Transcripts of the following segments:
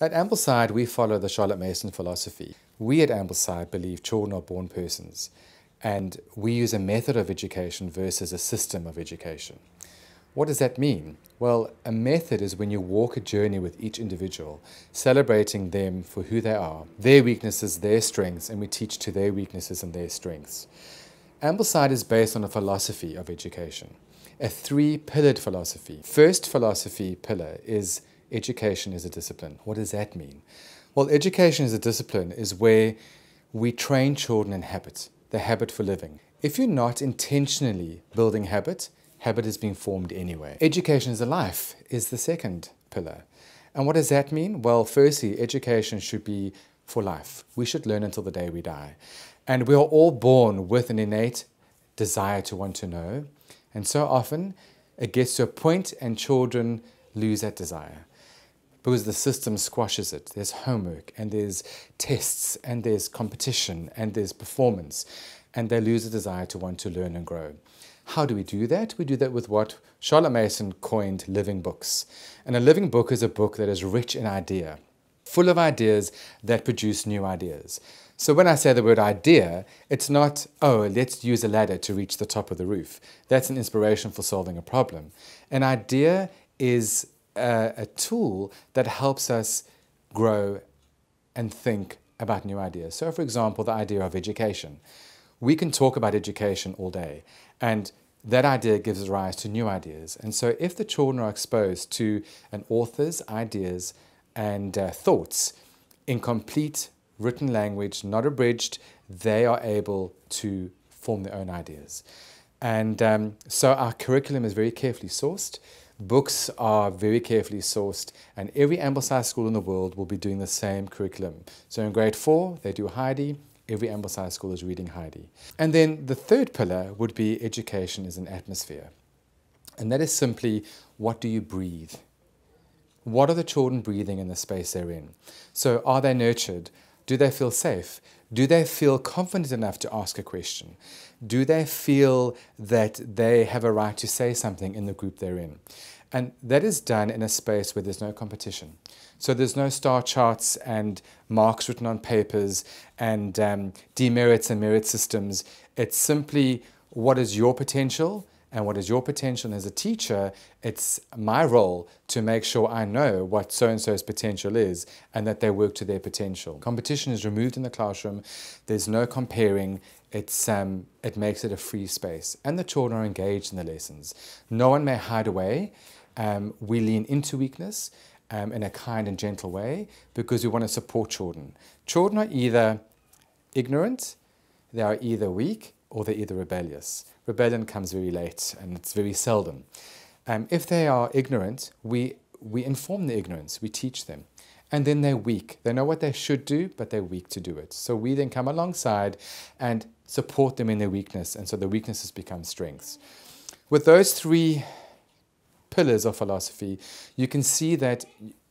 At Ambleside, we follow the Charlotte Mason philosophy. We at Ambleside believe children are born persons, and we use a method of education versus a system of education. What does that mean? Well, a method is when you walk a journey with each individual, celebrating them for who they are, their weaknesses, their strengths, and we teach to their weaknesses and their strengths. Ambleside is based on a philosophy of education, a three-pillared philosophy. First philosophy pillar is education is a discipline. What does that mean? Well, education as a discipline is where we train children in habit, the habit for living. If you're not intentionally building habit, habit is being formed anyway. Education as a life is the second pillar. And what does that mean? Well, firstly, education should be for life. We should learn until the day we die. And we are all born with an innate desire to want to know. And so often it gets to a point and children lose that desire, because the system squashes it. There's homework, and there's tests, and there's competition, and there's performance, and they lose the desire to want to learn and grow. How do we do that? We do that with what Charlotte Mason coined living books. And a living book is a book that is rich in idea, full of ideas that produce new ideas. So when I say the word idea, it's not, oh, let's use a ladder to reach the top of the roof. That's an inspiration for solving a problem. An idea is a tool that helps us grow and think about new ideas. So for example, the idea of education. We can talk about education all day, and that idea gives rise to new ideas. And so if the children are exposed to an author's ideas and thoughts in complete written language, not abridged, they are able to form their own ideas. And so our curriculum is very carefully sourced. Books are very carefully sourced, and every Ambleside school in the world will be doing the same curriculum. So in grade 4, they do Heidi. Every Ambleside school is reading Heidi. And then the third pillar would be education is an atmosphere. And that is simply, what do you breathe? What are the children breathing in the space they're in? So are they nurtured? Do they feel safe? Do they feel confident enough to ask a question? Do they feel that they have a right to say something in the group they're in? And that is done in a space where there's no competition. So there's no star charts and marks written on papers and demerits and merit systems. It's simply, what is your potential? And what is your potential? And as a teacher, it's my role to make sure I know what so-and-so's potential is and that they work to their potential. Competition is removed in the classroom. There's no comparing. It makes it a free space. And the children are engaged in the lessons. No one may hide away. We lean into weakness in a kind and gentle way because we want to support children. Children are either ignorant, they are either weak, or they're either rebellious. Rebellion comes very late, and it's very seldom. If they are ignorant, we inform the ignorance, we teach them. And then they're weak. They know what they should do, but they're weak to do it. So we then come alongside and support them in their weakness, and so the weaknesses become strengths. With those three pillars of philosophy, you can see that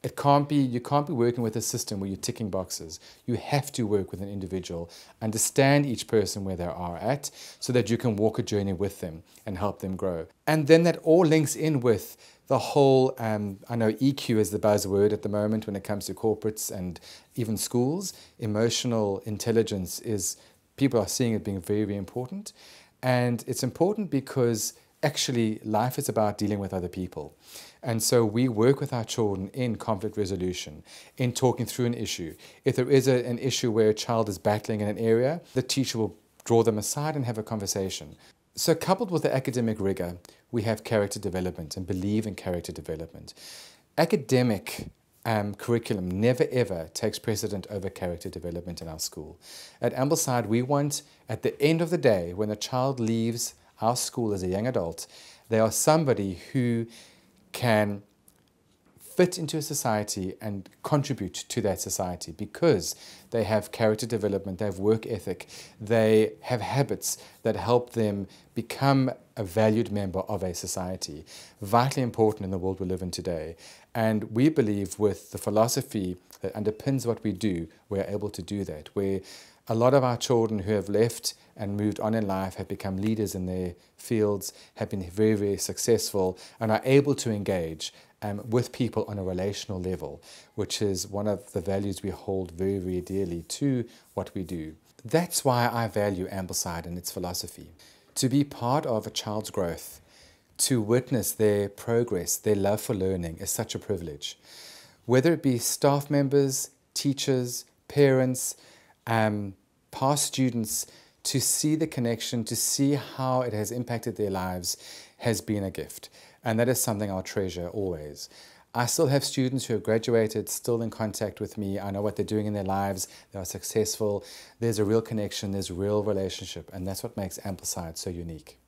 you can't be working with a system where you're ticking boxes. You have to work with an individual, understand each person where they are at, so that you can walk a journey with them and help them grow. And then that all links in with the whole, I know EQ is the buzzword at the moment when it comes to corporates and even schools. Emotional intelligence is, people are seeing it being very, very important. And it's important because actually, life is about dealing with other people. And so we work with our children in conflict resolution, in talking through an issue. If there is an issue where a child is battling in an area, the teacher will draw them aside and have a conversation. So coupled with the academic rigor, we have character development and believe in character development. Academic curriculum never ever takes precedent over character development in our school. At Ambleside, we want, at the end of the day, when a child leaves our school as a young adult, they are somebody who can fit into a society and contribute to that society because they have character development, they have work ethic, they have habits that help them become a valued member of a society, vitally important in the world we live in today. And we believe with the philosophy that underpins what we do, we're able to do that, where a lot of our children who have left and moved on in life have become leaders in their fields, have been very, very successful, and are able to engage with people on a relational level, which is one of the values we hold very, very dearly to what we do. That's why I value Ambleside and its philosophy. To be part of a child's growth, to witness their progress, their love for learning is such a privilege. Whether it be staff members, teachers, parents, past students, to see the connection, to see how it has impacted their lives has been a gift. And that is something I'll treasure always. I still have students who have graduated, still in contact with me. I know what they're doing in their lives. They are successful. There's a real connection. There's a real relationship. And that's what makes Ambleside so unique.